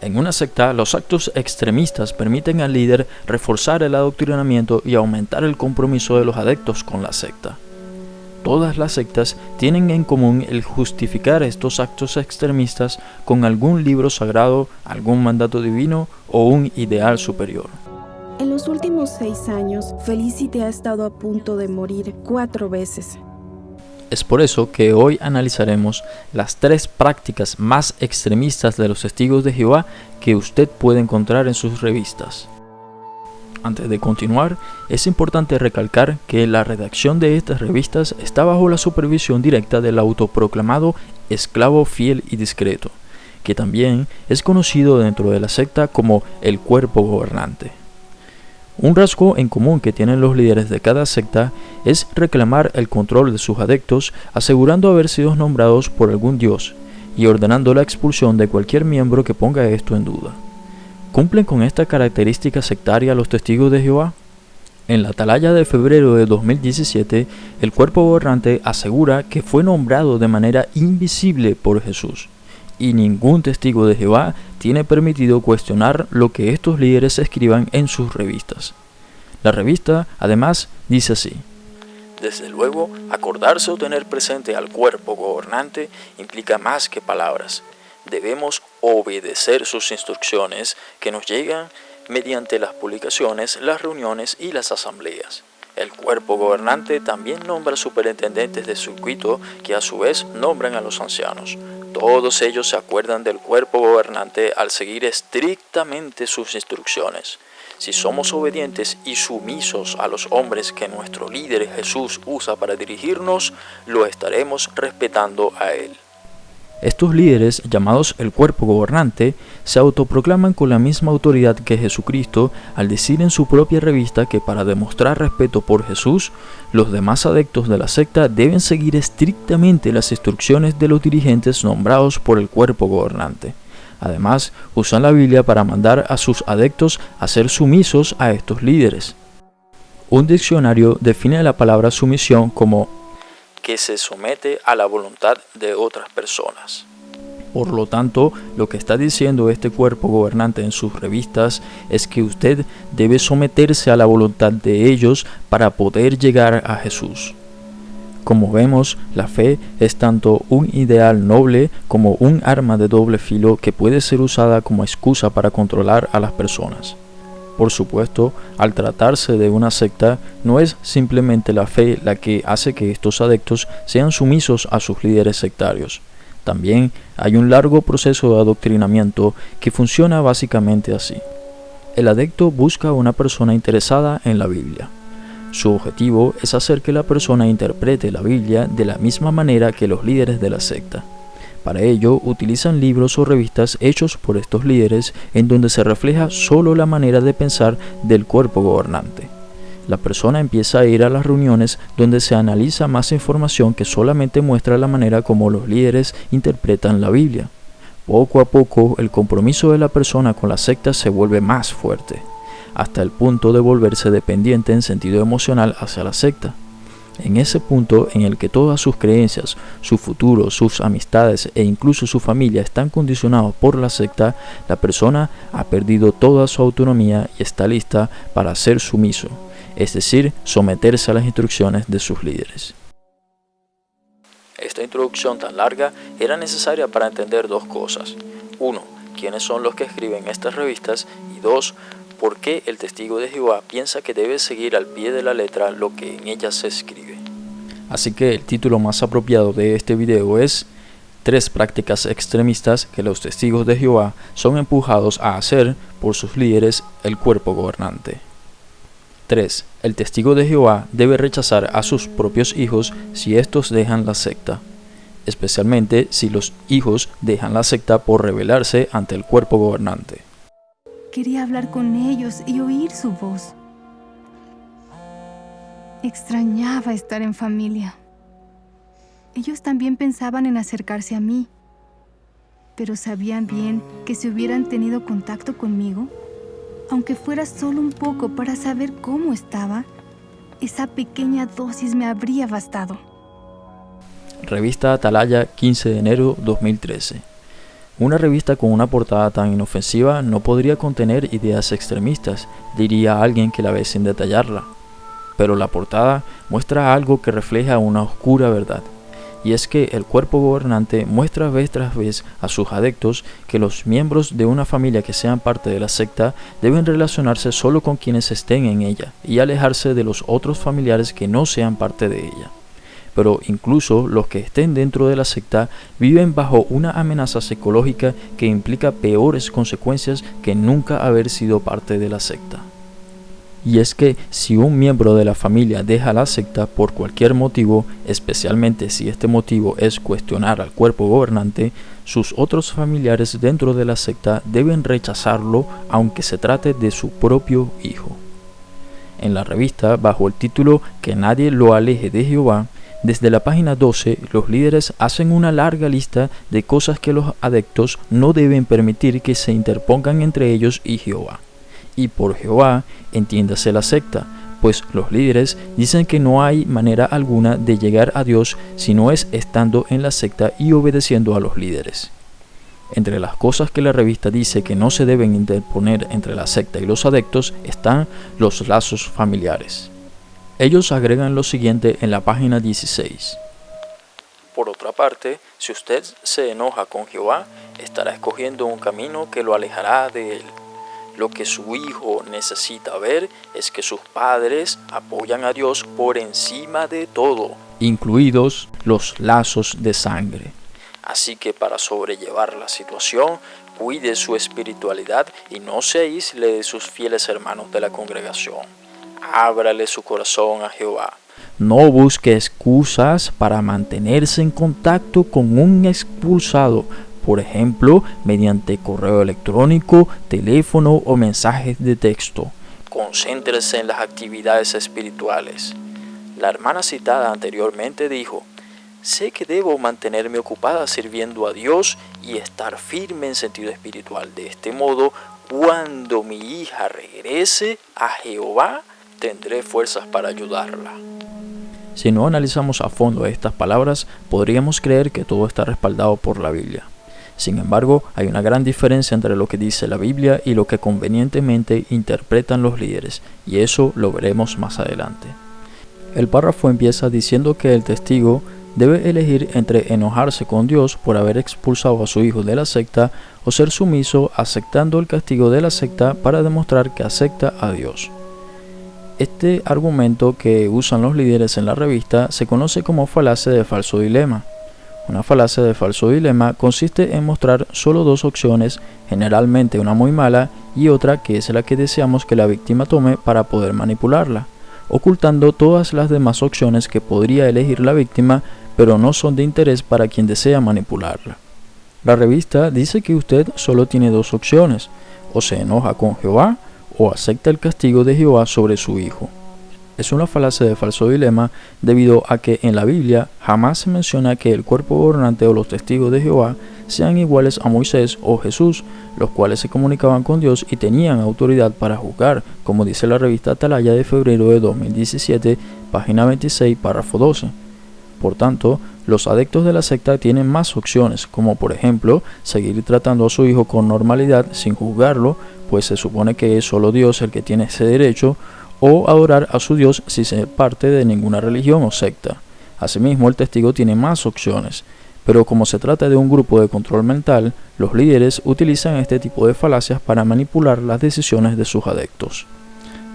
En una secta, los actos extremistas permiten al líder reforzar el adoctrinamiento y aumentar el compromiso de los adeptos con la secta. Todas las sectas tienen en común el justificar estos actos extremistas con algún libro sagrado, algún mandato divino o un ideal superior. En los últimos 6 años, Felicity ha estado a punto de morir 4 veces. Es por eso que hoy analizaremos las 3 prácticas más extremistas de los testigos de Jehová que usted puede encontrar en sus revistas. Antes de continuar, es importante recalcar que la redacción de estas revistas está bajo la supervisión directa del autoproclamado esclavo fiel y discreto, que también es conocido dentro de la secta como el cuerpo gobernante. Un rasgo en común que tienen los líderes de cada secta es reclamar el control de sus adeptos, asegurando haber sido nombrados por algún dios y ordenando la expulsión de cualquier miembro que ponga esto en duda. ¿Cumplen con esta característica sectaria los testigos de Jehová? En la atalaya de febrero de 2017, el cuerpo gobernante asegura que fue nombrado de manera invisible por Jesús, y ningún testigo de Jehová tiene permitido cuestionar lo que estos líderes escriban en sus revistas. La revista, además, dice así: desde luego, acordarse o tener presente al cuerpo gobernante implica más que palabras. Debemos obedecer sus instrucciones que nos llegan mediante las publicaciones, las reuniones y las asambleas. El cuerpo gobernante también nombra superintendentes de circuito que a su vez nombran a los ancianos. Todos ellos se acuerdan del cuerpo gobernante al seguir estrictamente sus instrucciones. Si somos obedientes y sumisos a los hombres que nuestro líder Jesús usa para dirigirnos, lo estaremos respetando a él. Estos líderes, llamados el cuerpo gobernante, se autoproclaman con la misma autoridad que Jesucristo al decir en su propia revista que para demostrar respeto por Jesús, los demás adeptos de la secta deben seguir estrictamente las instrucciones de los dirigentes nombrados por el cuerpo gobernante. Además, usan la Biblia para mandar a sus adeptos a ser sumisos a estos líderes. Un diccionario define la palabra sumisión como que se somete a la voluntad de otras personas. Por lo tanto, lo que está diciendo este cuerpo gobernante en sus revistas es que usted debe someterse a la voluntad de ellos para poder llegar a Jesús. Como vemos, la fe es tanto un ideal noble como un arma de doble filo que puede ser usada como excusa para controlar a las personas. Por supuesto, al tratarse de una secta, no es simplemente la fe la que hace que estos adeptos sean sumisos a sus líderes sectarios. También hay un largo proceso de adoctrinamiento que funciona básicamente así. El adepto busca a una persona interesada en la Biblia. Su objetivo es hacer que la persona interprete la Biblia de la misma manera que los líderes de la secta. Para ello, utilizan libros o revistas hechos por estos líderes en donde se refleja solo la manera de pensar del cuerpo gobernante. La persona empieza a ir a las reuniones donde se analiza más información que solamente muestra la manera como los líderes interpretan la Biblia. Poco a poco, el compromiso de la persona con la secta se vuelve más fuerte, hasta el punto de volverse dependiente en sentido emocional hacia la secta. En ese punto en el que todas sus creencias, su futuro, sus amistades e incluso su familia están condicionados por la secta, la persona ha perdido toda su autonomía y está lista para ser sumiso, es decir, someterse a las instrucciones de sus líderes. Esta introducción tan larga era necesaria para entender 2 cosas. 1. ¿Quiénes son los que escriben estas revistas? Y 2. ¿Por qué el testigo de Jehová piensa que debe seguir al pie de la letra lo que en ellas se escribe? Así que el título más apropiado de este video es 3 prácticas extremistas que los testigos de Jehová son empujados a hacer por sus líderes, el cuerpo gobernante. 3. El testigo de Jehová debe rechazar a sus propios hijos si estos dejan la secta, especialmente si los hijos dejan la secta por rebelarse ante el cuerpo gobernante. Quería hablar con ellos y oír su voz. Extrañaba estar en familia. Ellos también pensaban en acercarse a mí, pero sabían bien que si hubieran tenido contacto conmigo, aunque fuera solo un poco para saber cómo estaba, esa pequeña dosis me habría bastado. Revista Atalaya, 15 de enero 2013. Una revista con una portada tan inofensiva no podría contener ideas extremistas, diría alguien que la ve sin detallarla. Pero la portada muestra algo que refleja una oscura verdad, y es que el cuerpo gobernante muestra vez tras vez a sus adeptos que los miembros de una familia que sean parte de la secta deben relacionarse solo con quienes estén en ella y alejarse de los otros familiares que no sean parte de ella. Pero incluso los que estén dentro de la secta viven bajo una amenaza psicológica que implica peores consecuencias que nunca haber sido parte de la secta. Y es que si un miembro de la familia deja la secta por cualquier motivo, especialmente si este motivo es cuestionar al cuerpo gobernante, sus otros familiares dentro de la secta deben rechazarlo aunque se trate de su propio hijo. En la revista, bajo el título Que nadie lo aleje de Jehová, desde la página 12, los líderes hacen una larga lista de cosas que los adeptos no deben permitir que se interpongan entre ellos y Jehová. Y por Jehová, entiéndase la secta, pues los líderes dicen que no hay manera alguna de llegar a Dios si no es estando en la secta y obedeciendo a los líderes. Entre las cosas que la revista dice que no se deben interponer entre la secta y los adeptos están los lazos familiares. Ellos agregan lo siguiente en la página 16. Por otra parte, si usted se enoja con Jehová, estará escogiendo un camino que lo alejará de él. Lo que su hijo necesita ver es que sus padres apoyan a Dios por encima de todo, incluidos los lazos de sangre. Así que para sobrellevar la situación, cuide su espiritualidad y no se aísle de sus fieles hermanos de la congregación. Ábrale su corazón a Jehová. No busque excusas para mantenerse en contacto con un expulsado, por ejemplo, mediante correo electrónico, teléfono o mensajes de texto. Concéntrese en las actividades espirituales. La hermana citada anteriormente dijo: sé que debo mantenerme ocupada sirviendo a Dios y estar firme en sentido espiritual. De este modo, cuando mi hija regrese a Jehová, tendré fuerzas para ayudarla. Si no analizamos a fondo estas palabras, podríamos creer que todo está respaldado por la Biblia. Sin embargo, hay una gran diferencia entre lo que dice la Biblia y lo que convenientemente interpretan los líderes, y eso lo veremos más adelante. El párrafo empieza diciendo que el testigo debe elegir entre enojarse con Dios por haber expulsado a su hijo de la secta o ser sumiso aceptando el castigo de la secta para demostrar que acepta a Dios. Este argumento que usan los líderes en la revista se conoce como falacia de falso dilema. Una falacia de falso dilema consiste en mostrar solo dos opciones, generalmente una muy mala y otra que es la que deseamos que la víctima tome para poder manipularla, ocultando todas las demás opciones que podría elegir la víctima, pero no son de interés para quien desea manipularla. La revista dice que usted solo tiene dos opciones: o se enoja con Jehová o acepta el castigo de Jehová sobre su hijo. Es una falacia de falso dilema debido a que en la Biblia jamás se menciona que el cuerpo gobernante o los testigos de Jehová sean iguales a Moisés o Jesús, los cuales se comunicaban con Dios y tenían autoridad para juzgar, como dice la revista Atalaya de febrero de 2017, página 26, párrafo 12. Por tanto, los adeptos de la secta tienen más opciones, como por ejemplo, seguir tratando a su hijo con normalidad sin juzgarlo, pues se supone que es solo Dios el que tiene ese derecho, o adorar a su Dios sin ser parte de ninguna religión o secta. Asimismo, el testigo tiene más opciones, pero como se trata de un grupo de control mental, los líderes utilizan este tipo de falacias para manipular las decisiones de sus adeptos.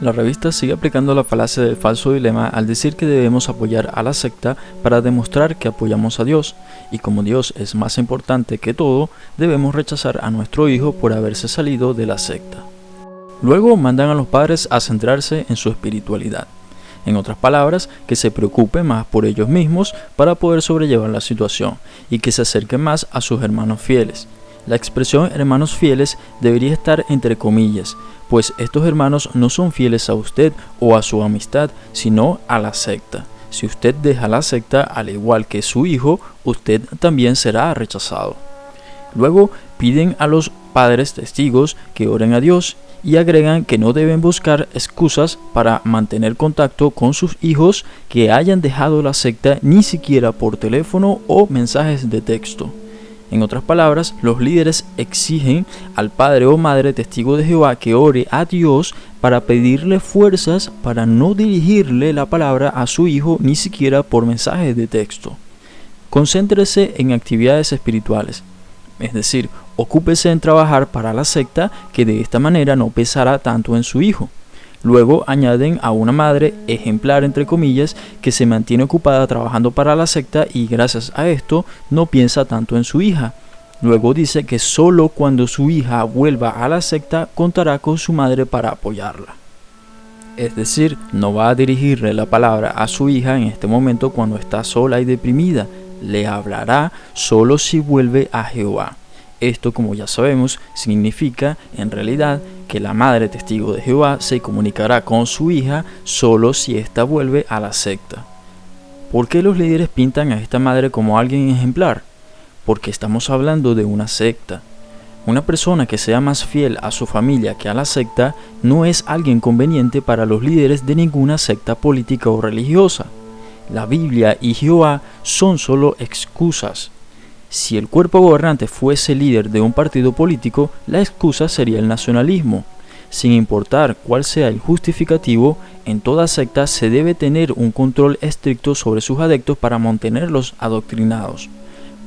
La revista sigue aplicando la falacia del falso dilema al decir que debemos apoyar a la secta para demostrar que apoyamos a Dios, y como Dios es más importante que todo, debemos rechazar a nuestro hijo por haberse salido de la secta. Luego mandan a los padres a centrarse en su espiritualidad. En otras palabras, que se preocupen más por ellos mismos para poder sobrellevar la situación y que se acerquen más a sus hermanos fieles. La expresión hermanos fieles debería estar entre comillas, pues estos hermanos no son fieles a usted o a su amistad, sino a la secta. Si usted deja la secta, al igual que su hijo, usted también será rechazado. Luego piden a los padres testigos que oren a Dios y agregan que no deben buscar excusas para mantener contacto con sus hijos que hayan dejado la secta, ni siquiera por teléfono o mensajes de texto. En otras palabras, los líderes exigen al padre o madre testigo de Jehová que ore a Dios para pedirle fuerzas para no dirigirle la palabra a su hijo ni siquiera por mensajes de texto. Concéntrese en actividades espirituales, es decir, ocúpese en trabajar para la secta, que de esta manera no pesará tanto en su hijo. Luego añaden a una madre ejemplar, entre comillas, que se mantiene ocupada trabajando para la secta y gracias a esto no piensa tanto en su hija. Luego dice que solo cuando su hija vuelva a la secta contará con su madre para apoyarla. Es decir, no va a dirigirle la palabra a su hija en este momento cuando está sola y deprimida. Le hablará solo si vuelve a Jehová. Esto, como ya sabemos, significa en realidad que la madre testigo de Jehová se comunicará con su hija solo si ésta vuelve a la secta. ¿Por qué los líderes pintan a esta madre como alguien ejemplar? Porque estamos hablando de una secta. Una persona que sea más fiel a su familia que a la secta no es alguien conveniente para los líderes de ninguna secta política o religiosa. La Biblia y Jehová son solo excusas. Si el cuerpo gobernante fuese líder de un partido político, la excusa sería el nacionalismo. Sin importar cuál sea el justificativo, en toda secta se debe tener un control estricto sobre sus adeptos para mantenerlos adoctrinados.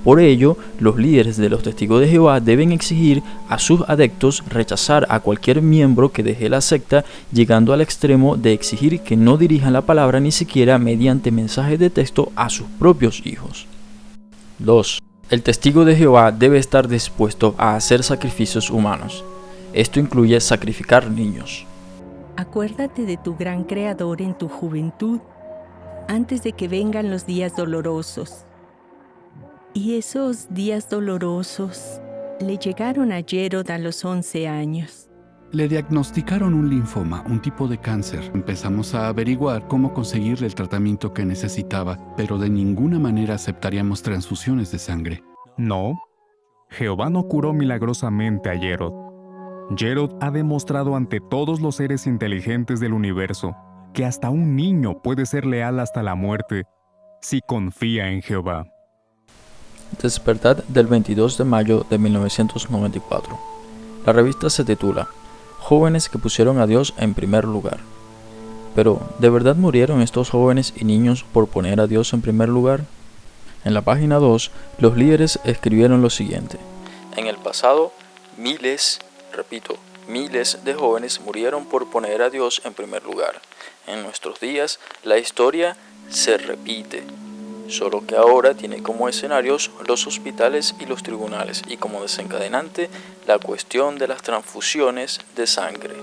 Por ello, los líderes de los testigos de Jehová deben exigir a sus adeptos rechazar a cualquier miembro que deje la secta, llegando al extremo de exigir que no dirijan la palabra ni siquiera mediante mensajes de texto a sus propios hijos. 2. El testigo de Jehová debe estar dispuesto a hacer sacrificios humanos. Esto incluye sacrificar niños. Acuérdate de tu gran Creador en tu juventud, antes de que vengan los días dolorosos. Y esos días dolorosos le llegaron a Yerod a los 11 años. Le diagnosticaron un linfoma, un tipo de cáncer. Empezamos a averiguar cómo conseguirle el tratamiento que necesitaba, pero de ninguna manera aceptaríamos transfusiones de sangre. No, Jehová no curó milagrosamente a Yerod. Yerod ha demostrado ante todos los seres inteligentes del universo que hasta un niño puede ser leal hasta la muerte si confía en Jehová. Despertar del 22 de mayo de 1994. La revista se titula Jóvenes que pusieron a Dios en primer lugar. Pero, ¿de verdad murieron estos jóvenes y niños por poner a Dios en primer lugar? En la página 2, los líderes escribieron lo siguiente. En el pasado, miles de jóvenes murieron por poner a Dios en primer lugar. En nuestros días, la historia se repite, solo que ahora tiene como escenarios los hospitales y los tribunales y como desencadenante la cuestión de las transfusiones de sangre.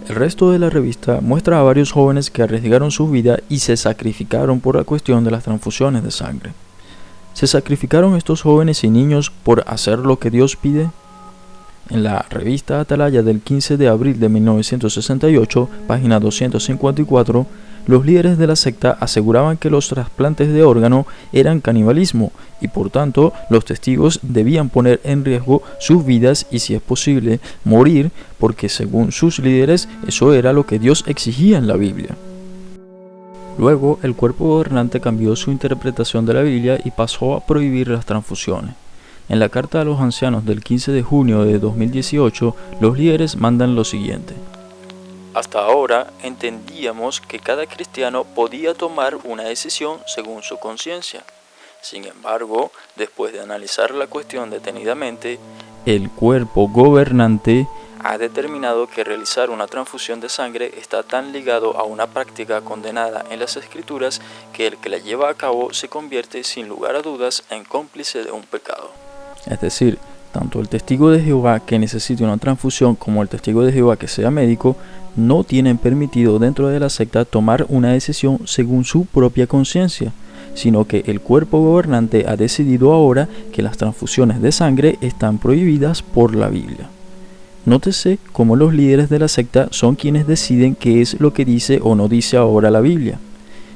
El resto de la revista muestra a varios jóvenes que arriesgaron su vida y se sacrificaron por la cuestión de las transfusiones de sangre. ¿Se sacrificaron estos jóvenes y niños por hacer lo que Dios pide? En la revista Atalaya del 15 de abril de 1968, página 254, los líderes de la secta aseguraban que los trasplantes de órgano eran canibalismo y por tanto los testigos debían poner en riesgo sus vidas y, si es posible, morir, porque según sus líderes eso era lo que Dios exigía en la Biblia. Luego el cuerpo gobernante cambió su interpretación de la Biblia y pasó a prohibir las transfusiones. En la carta a los ancianos del 15 de junio de 2018, los líderes mandan lo siguiente. Hasta ahora entendíamos que cada cristiano podía tomar una decisión según su conciencia. Sin embargo, después de analizar la cuestión detenidamente, el cuerpo gobernante ha determinado que realizar una transfusión de sangre está tan ligado a una práctica condenada en las Escrituras que el que la lleva a cabo se convierte sin lugar a dudas en cómplice de un pecado. Es decir, tanto el testigo de Jehová que necesite una transfusión como el testigo de Jehová que sea médico no tienen permitido dentro de la secta tomar una decisión según su propia conciencia, sino que el cuerpo gobernante ha decidido ahora que las transfusiones de sangre están prohibidas por la Biblia. Nótese cómo los líderes de la secta son quienes deciden qué es lo que dice o no dice ahora la Biblia.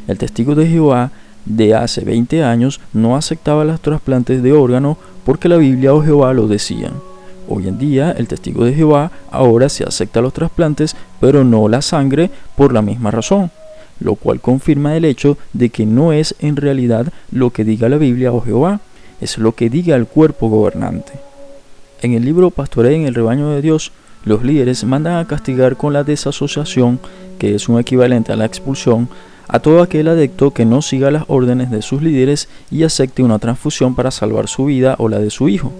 El testigo de Jehová de hace 20 años no aceptaba los trasplantes de órgano porque la Biblia o Jehová lo decían. Hoy en día, el testigo de Jehová ahora se acepta los trasplantes, pero no la sangre por la misma razón, lo cual confirma el hecho de que no es en realidad lo que diga la Biblia o Jehová, es lo que diga el cuerpo gobernante. En el libro Pastoreen el rebaño de Dios, los líderes mandan a castigar con la desasociación, que es un equivalente a la expulsión, a todo aquel adepto que no siga las órdenes de sus líderes y acepte una transfusión para salvar su vida o la de su hijo.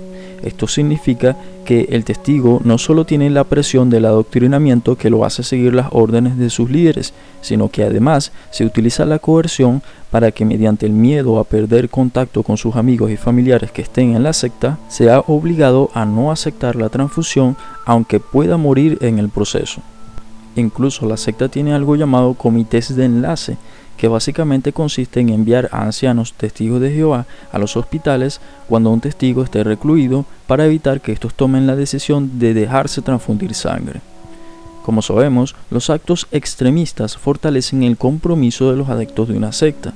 Esto significa que el testigo no solo tiene la presión del adoctrinamiento que lo hace seguir las órdenes de sus líderes, sino que además se utiliza la coerción para que mediante el miedo a perder contacto con sus amigos y familiares que estén en la secta, sea obligado a no aceptar la transfusión aunque pueda morir en el proceso. Incluso la secta tiene algo llamado comités de enlace, que básicamente consiste en enviar a ancianos testigos de Jehová a los hospitales cuando un testigo esté recluido para evitar que estos tomen la decisión de dejarse transfundir sangre. Como sabemos, los actos extremistas fortalecen el compromiso de los adeptos de una secta.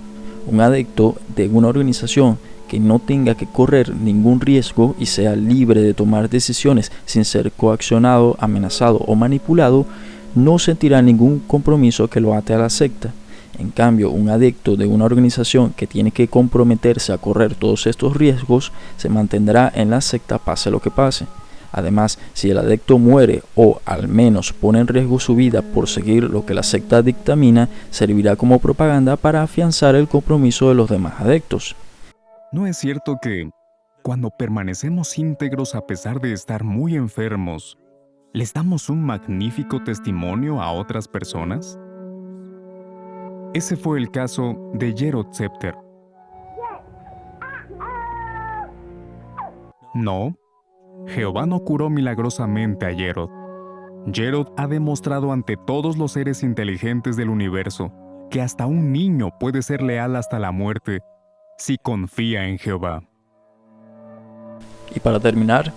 Un adepto de una organización que no tenga que correr ningún riesgo y sea libre de tomar decisiones sin ser coaccionado, amenazado o manipulado, no sentirá ningún compromiso que lo ate a la secta. En cambio, un adepto de una organización que tiene que comprometerse a correr todos estos riesgos se mantendrá en la secta pase lo que pase. Además, si el adepto muere o al menos pone en riesgo su vida por seguir lo que la secta dictamina, servirá como propaganda para afianzar el compromiso de los demás adeptos. ¿No es cierto que, cuando permanecemos íntegros a pesar de estar muy enfermos, les damos un magnífico testimonio a otras personas? Ese fue el caso de Gerald Scepter. No, Jehová no curó milagrosamente a Gerald. Gerald ha demostrado ante todos los seres inteligentes del universo que hasta un niño puede ser leal hasta la muerte si confía en Jehová. Y para terminar,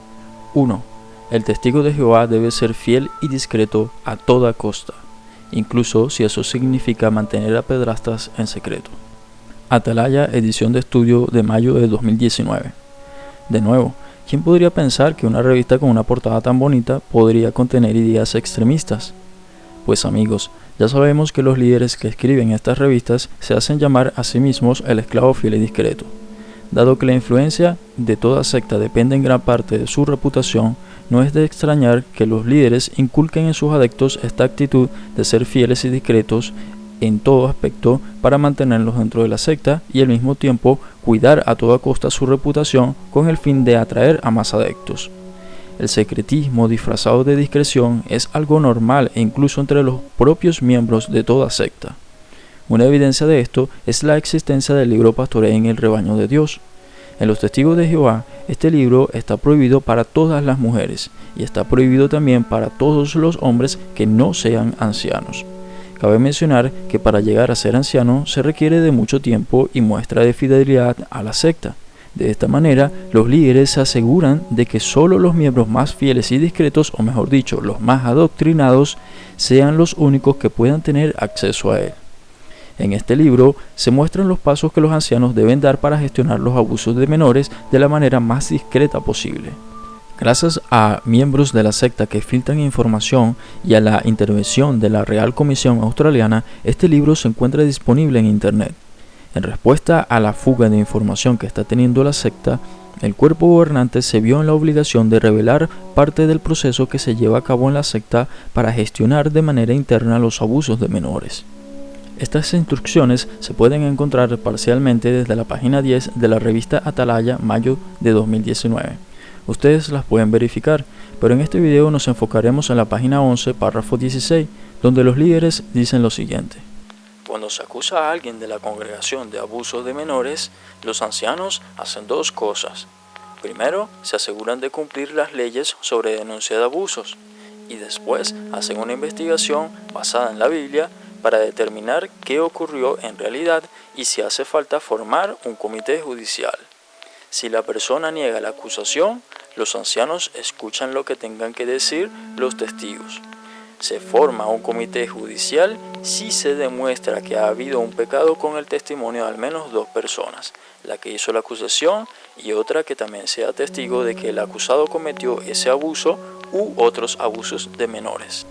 1. El testigo de Jehová debe ser fiel y discreto a toda costa, incluso si eso significa mantener a pedrastas en secreto. Atalaya, edición de estudio de mayo de 2019. De nuevo, ¿quién podría pensar que una revista con una portada tan bonita podría contener ideas extremistas? Pues amigos, ya sabemos que los líderes que escriben estas revistas se hacen llamar a sí mismos el esclavo fiel y discreto. Dado que la influencia de toda secta depende en gran parte de su reputación, no es de extrañar que los líderes inculquen en sus adeptos esta actitud de ser fieles y discretos en todo aspecto para mantenerlos dentro de la secta y al mismo tiempo cuidar a toda costa su reputación con el fin de atraer a más adeptos. El secretismo disfrazado de discreción es algo normal e incluso entre los propios miembros de toda secta. Una evidencia de esto es la existencia del libro Pastoreen el rebaño de Dios. En los testigos de Jehová, este libro está prohibido para todas las mujeres y está prohibido también para todos los hombres que no sean ancianos. Cabe mencionar que para llegar a ser anciano se requiere de mucho tiempo y muestra de fidelidad a la secta. De esta manera, los líderes se aseguran de que solo los miembros más fieles y discretos, o mejor dicho, los más adoctrinados, sean los únicos que puedan tener acceso a él. En este libro se muestran los pasos que los ancianos deben dar para gestionar los abusos de menores de la manera más discreta posible. Gracias a miembros de la secta que filtran información y a la intervención de la Real Comisión Australiana, este libro se encuentra disponible en Internet. En respuesta a la fuga de información que está teniendo la secta, el cuerpo gobernante se vio en la obligación de revelar parte del proceso que se lleva a cabo en la secta para gestionar de manera interna los abusos de menores. Estas instrucciones se pueden encontrar parcialmente desde la página 10 de la revista Atalaya, mayo de 2019. Ustedes las pueden verificar, pero en este video nos enfocaremos en la página 11, párrafo 16, donde los líderes dicen lo siguiente. Cuando se acusa a alguien de la congregación de abusos de menores, los ancianos hacen dos cosas. Primero, se aseguran de cumplir las leyes sobre denuncia de abusos, y después hacen una investigación basada en la Biblia para determinar qué ocurrió en realidad y si hace falta formar un comité judicial. Si la persona niega la acusación, los ancianos escuchan lo que tengan que decir los testigos. Se forma un comité judicial si se demuestra que ha habido un pecado con el testimonio de al menos dos personas, la que hizo la acusación y otra que también sea testigo de que el acusado cometió ese abuso u otros abusos de menores.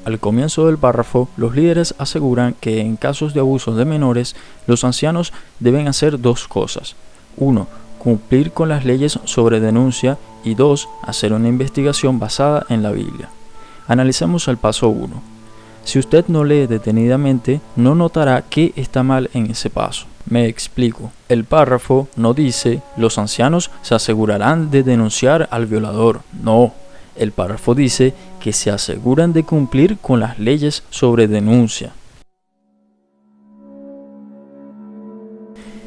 Al comienzo del párrafo, los líderes aseguran que en casos de abusos de menores, los ancianos deben hacer dos cosas. 1. cumplir con las leyes sobre denuncia y 2. Hacer una investigación basada en la Biblia. Analicemos el paso 1. Si usted no lee detenidamente, no notará qué está mal en ese paso. Me explico. El párrafo no dice, los ancianos se asegurarán de denunciar al violador. No. El párrafo dice que se aseguran de cumplir con las leyes sobre denuncia.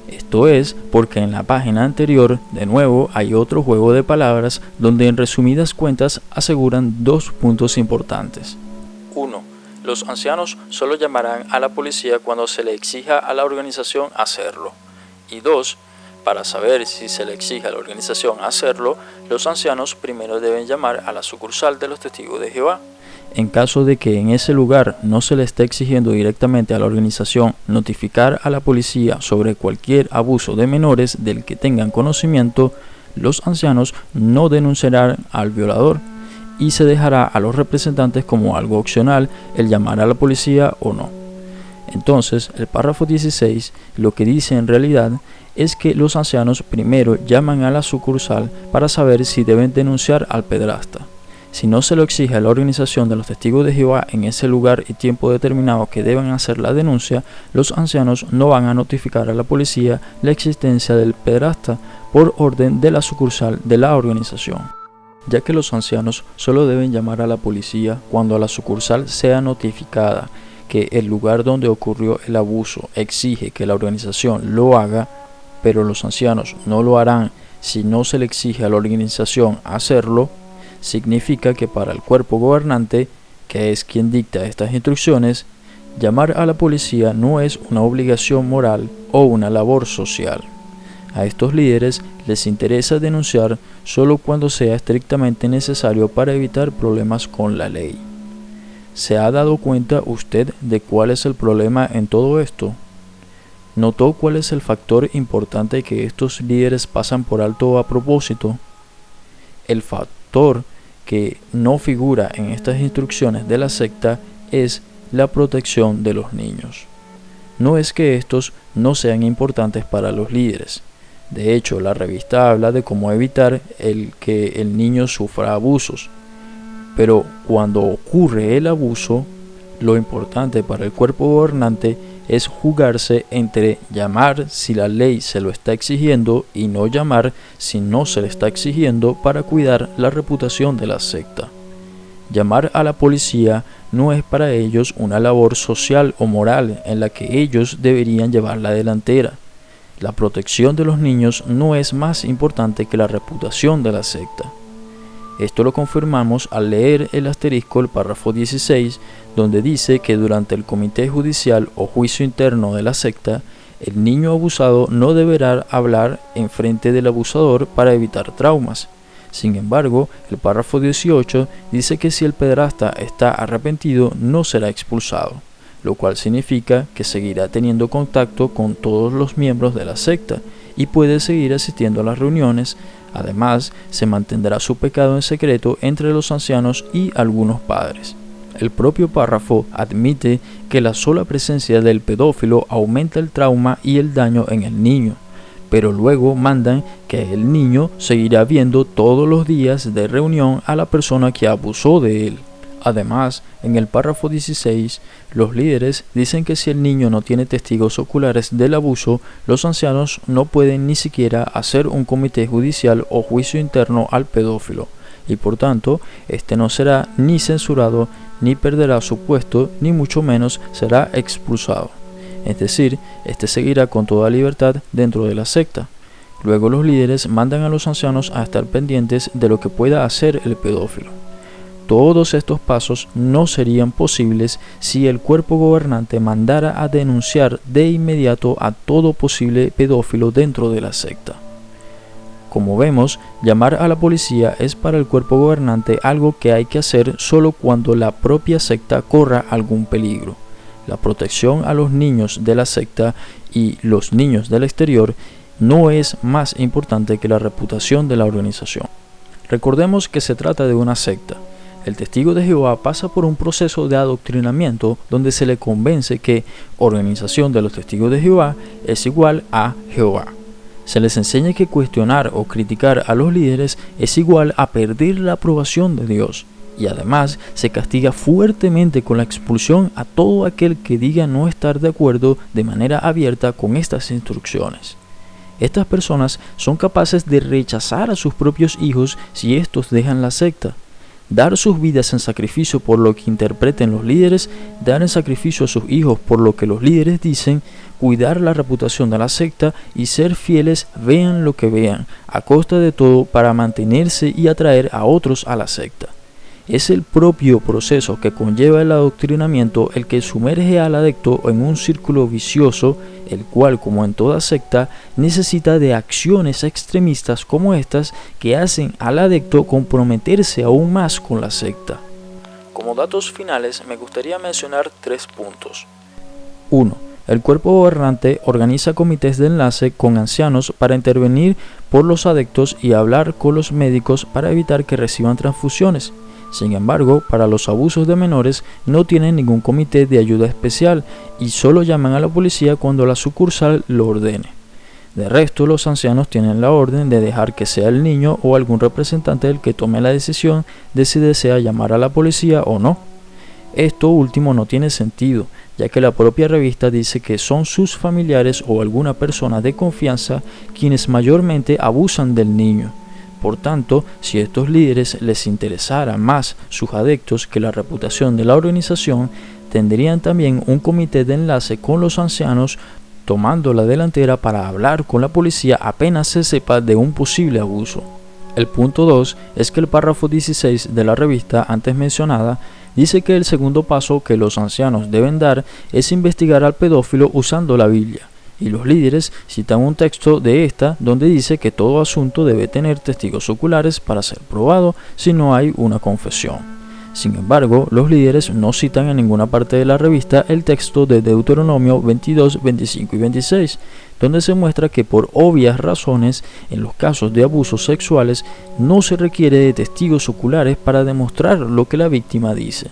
Esto es porque en la página anterior, de nuevo, hay otro juego de palabras donde en resumidas cuentas aseguran 2 puntos importantes. 1. Los ancianos solo llamarán a la policía cuando se le exija a la organización hacerlo. Y 2. Para saber si se le exige a la organización hacerlo, los ancianos primero deben llamar a la sucursal de los Testigos de Jehová. En caso de que en ese lugar no se le esté exigiendo directamente a la organización notificar a la policía sobre cualquier abuso de menores del que tengan conocimiento, los ancianos no denunciarán al violador y se dejará a los representantes como algo opcional el llamar a la policía o no. Entonces, el párrafo 16 lo que dice en realidad es que los ancianos primero llaman a la sucursal para saber si deben denunciar al pederasta. Si no se lo exige a la organización de los Testigos de Jehová en ese lugar y tiempo determinado que deban hacer la denuncia, los ancianos no van a notificar a la policía la existencia del pederasta por orden de la sucursal de la organización, ya que los ancianos solo deben llamar a la policía cuando la sucursal sea notificada que el lugar donde ocurrió el abuso exige que la organización lo haga, pero los ancianos no lo harán si no se le exige a la organización hacerlo. Significa que para el cuerpo gobernante, que es quien dicta estas instrucciones, llamar a la policía no es una obligación moral o una labor social. A estos líderes les interesa denunciar solo cuando sea estrictamente necesario para evitar problemas con la ley. ¿Se ha dado cuenta usted de cuál es el problema en todo esto? ¿Notó cuál es el factor importante que estos líderes pasan por alto a propósito? El factor que no figura en estas instrucciones de la secta es la protección de los niños. No es que estos no sean importantes para los líderes. De hecho, la revista habla de cómo evitar que el niño sufra abusos. Pero cuando ocurre el abuso, lo importante para el cuerpo gobernante es jugarse entre llamar si la ley se lo está exigiendo y no llamar si no se le está exigiendo para cuidar la reputación de la secta. Llamar a la policía no es para ellos una labor social o moral en la que ellos deberían llevar la delantera. La protección de los niños no es más importante que la reputación de la secta. Esto lo confirmamos al leer el asterisco del párrafo 16, donde dice que durante el comité judicial o juicio interno de la secta, el niño abusado no deberá hablar en frente del abusador para evitar traumas. Sin embargo, el párrafo 18 dice que si el pederasta está arrepentido, no será expulsado, lo cual significa que seguirá teniendo contacto con todos los miembros de la secta y puede seguir asistiendo a las reuniones. Además, se mantendrá su pecado en secreto entre los ancianos y algunos padres. El propio párrafo admite que la sola presencia del pedófilo aumenta el trauma y el daño en el niño, pero luego mandan que el niño seguirá viendo todos los días de reunión a la persona que abusó de él. Además, en el párrafo 16, los líderes dicen que si el niño no tiene testigos oculares del abuso, los ancianos no pueden ni siquiera hacer un comité judicial o juicio interno al pedófilo, y por tanto, este no será ni censurado, ni perderá su puesto, ni mucho menos será expulsado. Es decir, este seguirá con toda libertad dentro de la secta. Luego los líderes mandan a los ancianos a estar pendientes de lo que pueda hacer el pedófilo. Todos estos pasos no serían posibles si el cuerpo gobernante mandara a denunciar de inmediato a todo posible pedófilo dentro de la secta. Como vemos, llamar a la policía es para el cuerpo gobernante algo que hay que hacer solo cuando la propia secta corra algún peligro. La protección a los niños de la secta y los niños del exterior no es más importante que la reputación de la organización. Recordemos que se trata de una secta. El testigo de Jehová pasa por un proceso de adoctrinamiento donde se le convence que Organización de los Testigos de Jehová es igual a Jehová. Se les enseña que cuestionar o criticar a los líderes es igual a perder la aprobación de Dios, y además se castiga fuertemente con la expulsión a todo aquel que diga no estar de acuerdo de manera abierta con estas instrucciones. Estas personas son capaces de rechazar a sus propios hijos si estos dejan la secta, dar sus vidas en sacrificio por lo que interpreten los líderes, dar en sacrificio a sus hijos por lo que los líderes dicen, cuidar la reputación de la secta y ser fieles vean lo que vean, a costa de todo para mantenerse y atraer a otros a la secta. Es el propio proceso que conlleva el adoctrinamiento el que sumerge al adepto en un círculo vicioso, el cual, como en toda secta, necesita de acciones extremistas como estas que hacen al adepto comprometerse aún más con la secta. Como datos finales, me gustaría mencionar 3 puntos. 1. El cuerpo gobernante organiza comités de enlace con ancianos para intervenir por los adeptos y hablar con los médicos para evitar que reciban transfusiones. Sin embargo, para los abusos de menores no tienen ningún comité de ayuda especial y solo llaman a la policía cuando la sucursal lo ordene. De resto, los ancianos tienen la orden de dejar que sea el niño o algún representante el que tome la decisión de si desea llamar a la policía o no. Esto último no tiene sentido, ya que la propia revista dice que son sus familiares o alguna persona de confianza quienes mayormente abusan del niño. Por tanto, si a estos líderes les interesara más sus adeptos que la reputación de la organización, tendrían también un comité de enlace con los ancianos, tomando la delantera para hablar con la policía apenas se sepa de un posible abuso. El punto 2 es que el párrafo 16 de la revista antes mencionada dice que el segundo paso que los ancianos deben dar es investigar al pedófilo usando la Biblia. Y los líderes citan un texto de esta donde dice que todo asunto debe tener testigos oculares para ser probado si no hay una confesión. Sin embargo, los líderes no citan en ninguna parte de la revista el texto de Deuteronomio 22, 25 y 26, donde se muestra que por obvias razones, en los casos de abusos sexuales, no se requiere de testigos oculares para demostrar lo que la víctima dice.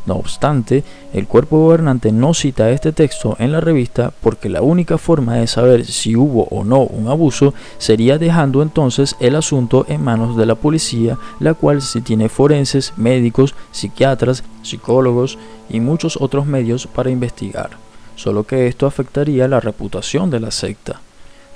No obstante, el cuerpo gobernante no cita este texto en la revista porque la única forma de saber si hubo o no un abuso sería dejando entonces el asunto en manos de la policía, la cual sí tiene forenses, médicos, psiquiatras, psicólogos y muchos otros medios para investigar, solo que esto afectaría la reputación de la secta.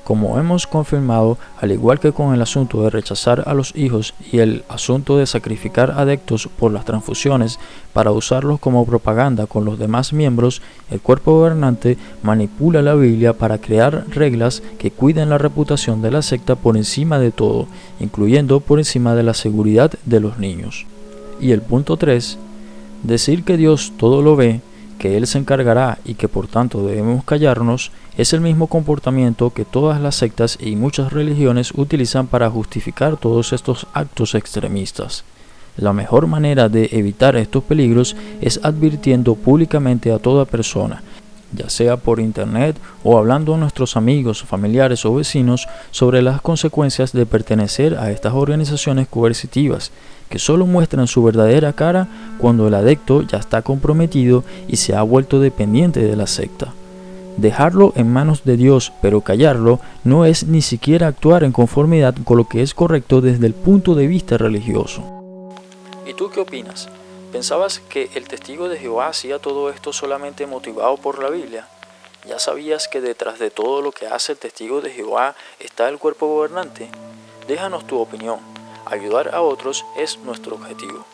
Como hemos confirmado, al igual que con el asunto de rechazar a los hijos y el asunto de sacrificar adeptos por las transfusiones para usarlos como propaganda con los demás miembros, el cuerpo gobernante manipula la Biblia para crear reglas que cuiden la reputación de la secta por encima de todo, incluyendo por encima de la seguridad de los niños. Y el punto 3, decir que Dios todo lo ve, que Él se encargará y que por tanto debemos callarnos, es el mismo comportamiento que todas las sectas y muchas religiones utilizan para justificar todos estos actos extremistas. La mejor manera de evitar estos peligros es advirtiendo públicamente a toda persona, ya sea por internet o hablando a nuestros amigos, familiares o vecinos sobre las consecuencias de pertenecer a estas organizaciones coercitivas, que solo muestran su verdadera cara cuando el adepto ya está comprometido y se ha vuelto dependiente de la secta. Dejarlo en manos de Dios, pero callarlo, no es ni siquiera actuar en conformidad con lo que es correcto desde el punto de vista religioso. ¿Y tú qué opinas? ¿Pensabas que el testigo de Jehová hacía todo esto solamente motivado por la Biblia? ¿Ya sabías que detrás de todo lo que hace el testigo de Jehová está el cuerpo gobernante? Déjanos tu opinión. Ayudar a otros es nuestro objetivo.